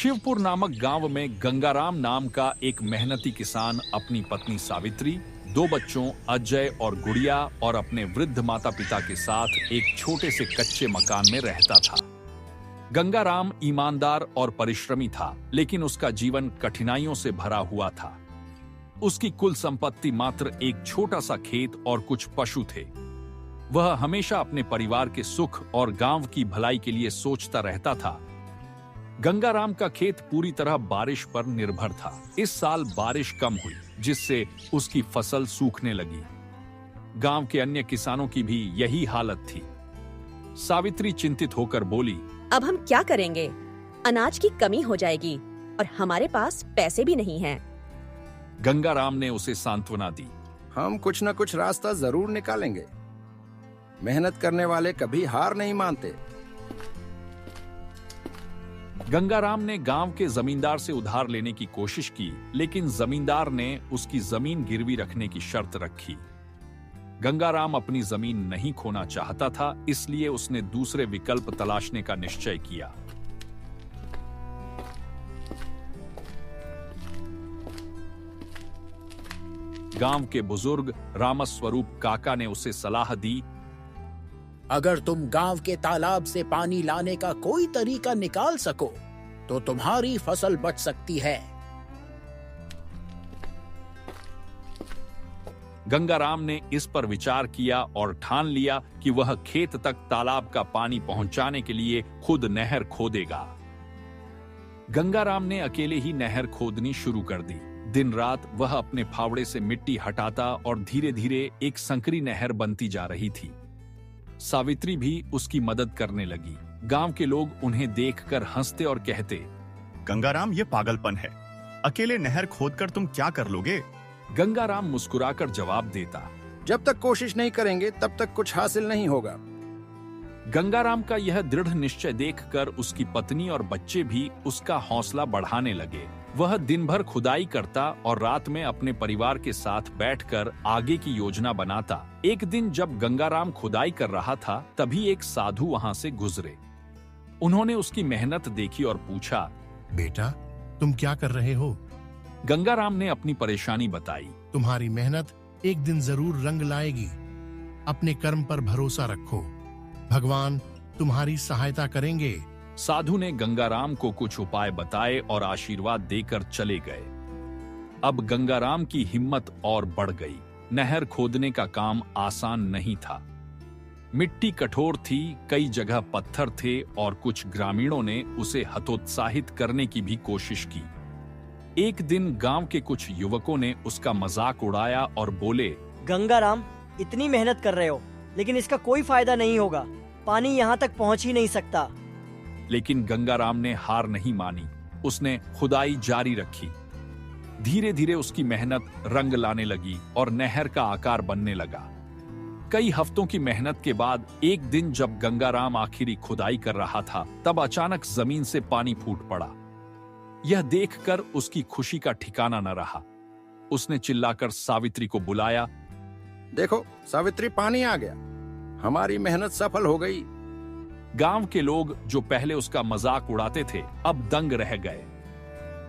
शिवपुर नामक गांव में गंगाराम नाम का एक मेहनती किसान अपनी पत्नी सावित्री, दो बच्चों अजय और गुड़िया और अपने वृद्ध माता पिता के साथ एक छोटे से कच्चे मकान में रहता था। गंगाराम ईमानदार और परिश्रमी था, लेकिन उसका जीवन कठिनाइयों से भरा हुआ था। उसकी कुल संपत्ति मात्र एक छोटा सा खेत और कुछ पशु थे। वह हमेशा अपने परिवार के सुख और गांव की भलाई के लिए सोचता रहता था। गंगाराम का खेत पूरी तरह बारिश पर निर्भर था। इस साल बारिश कम हुई, जिससे उसकी फसल सूखने लगी। गांव के अन्य किसानों की भी यही हालत थी। सावित्री चिंतित होकर बोली, अब हम क्या करेंगे? अनाज की कमी हो जाएगी और हमारे पास पैसे भी नहीं हैं। गंगाराम ने उसे सांत्वना दी। हम कुछ न कुछ रास्ता जरूर निकालेंगे। मेहनत करने वाले कभी हार नहीं मानते। गंगाराम ने गांव के जमींदार से उधार लेने की कोशिश की, लेकिन जमींदार ने उसकी जमीन गिरवी रखने की शर्त रखी। गंगाराम अपनी जमीन नहीं खोना चाहता था, इसलिए उसने दूसरे विकल्प तलाशने का निश्चय किया। गांव के बुजुर्ग रामस्वरूप काका ने उसे सलाह दी, अगर तुम गांव के तालाब से पानी लाने का कोई तरीका निकाल सको तो तुम्हारी फसल बच सकती है। गंगाराम ने इस पर विचार किया और ठान लिया कि वह खेत तक तालाब का पानी पहुंचाने के लिए खुद नहर खोदेगा। गंगाराम ने अकेले ही नहर खोदनी शुरू कर दी। दिन रात वह अपने फावड़े से मिट्टी हटाता और धीरे धीरे एक संकरी नहर बनती जा रही थी। सावित्री भी उसकी मदद करने लगी। गांव के लोग उन्हें देखकर हंसते और कहते, गंगाराम, ये पागलपन है। अकेले नहर खोदकर तुम क्या कर लोगे? गंगाराम मुस्कुराकर जवाब देता, जब तक कोशिश नहीं करेंगे तब तक कुछ हासिल नहीं होगा। गंगाराम का यह दृढ़ निश्चय देखकर उसकी पत्नी और बच्चे भी उसका हौसला बढ़ाने लगे। वह दिन भर खुदाई करता और रात में अपने परिवार के साथ बैठकर आगे की योजना बनाता। एक दिन जब गंगाराम खुदाई कर रहा था, तभी एक साधु वहां से गुजरे। उन्होंने उसकी मेहनत देखी और पूछा, बेटा, तुम क्या कर रहे हो? गंगाराम ने अपनी परेशानी बताई। तुम्हारी मेहनत एक दिन जरूर रंग लाएगी। अपने कर्म पर भरोसा रखो, भगवान तुम्हारी सहायता करेंगे। साधु ने गंगाराम को कुछ उपाय बताए और आशीर्वाद देकर चले गए। अब गंगाराम की हिम्मत और बढ़ गई। नहर खोदने का काम आसान नहीं था। मिट्टी कठोर थी, कई जगह पत्थर थे और कुछ ग्रामीणों ने उसे हतोत्साहित करने की भी कोशिश की। एक दिन गांव के कुछ युवकों ने उसका मजाक उड़ाया और बोले, गंगाराम, इतनी मेहनत कर रहे हो लेकिन इसका कोई फायदा नहीं होगा। पानी यहाँ तक पहुँच ही नहीं सकता। लेकिन गंगाराम ने हार नहीं मानी। उसने खुदाई जारी रखी। धीरे धीरे उसकी मेहनत रंग लाने लगी और नहर का आकार बनने लगा। कई हफ्तों की मेहनत के बाद एक दिन जब गंगाराम आखिरी खुदाई कर रहा था, तब अचानक जमीन से पानी फूट पड़ा। यह देखकर उसकी खुशी का ठिकाना न रहा। उसने चिल्लाकर सावित्री को बुलाया, देखो सावित्री, पानी आ गया। हमारी मेहनत सफल हो गई। गांव के लोग जो पहले उसका मजाक उड़ाते थे, अब दंग रह गए।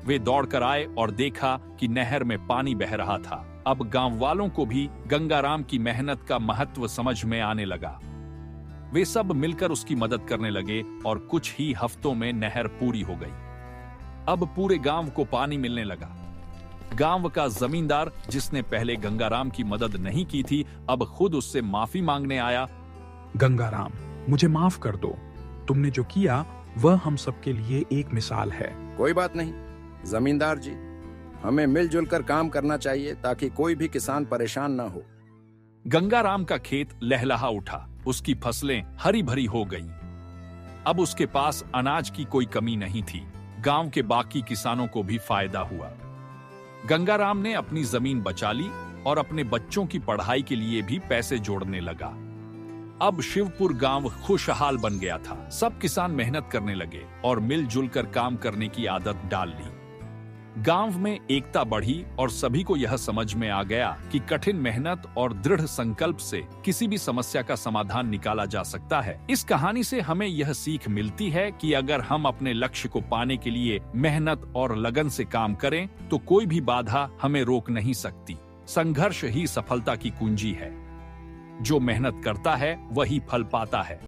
वे दौड़कर आए और देखा कि नहर में पानी बह रहा था। अब गांव वालों को भी गंगाराम की मेहनत का महत्व समझ में आने लगा। वे सब मिलकर उसकी मदद करने लगे और कुछ ही हफ्तों में नहर पूरी हो गई। अब पूरे गांव को पानी मिलने लगा। गांव का जमींदार, जिसने पहले गंगाराम की मदद नहीं की थी, अब खुद उससे माफी मांगने आया। गंगाराम, मुझे माफ कर दो। तुमने जो किया वह हम सबके लिए एक मिसाल है। कोई बात नहीं जमींदार जी, हमें मिलजुल कर काम करना चाहिए ताकि कोई भी किसान परेशान ना हो। गंगाराम का खेत लहलहा उठा। उसकी फसलें हरी भरी हो गईं। अब उसके पास अनाज की कोई कमी नहीं थी। गांव के बाकी किसानों को भी फायदा हुआ। गंगाराम ने अपनी जमीन बचा ली और अपने बच्चों की पढ़ाई के लिए भी पैसे जोड़ने लगा। अब शिवपुर गांव खुशहाल बन गया था। सब किसान मेहनत करने लगे और मिलजुल कर काम करने की आदत डाल ली। गांव में एकता बढ़ी और सभी को यह समझ में आ गया कि कठिन मेहनत और दृढ़ संकल्प से किसी भी समस्या का समाधान निकाला जा सकता है। इस कहानी से हमें यह सीख मिलती है कि अगर हम अपने लक्ष्य को पाने के लिए मेहनत और लगन से काम करें तो कोई भी बाधा हमें रोक नहीं सकती। संघर्ष ही सफलता की कुंजी है। जो मेहनत करता है वही फल पाता है।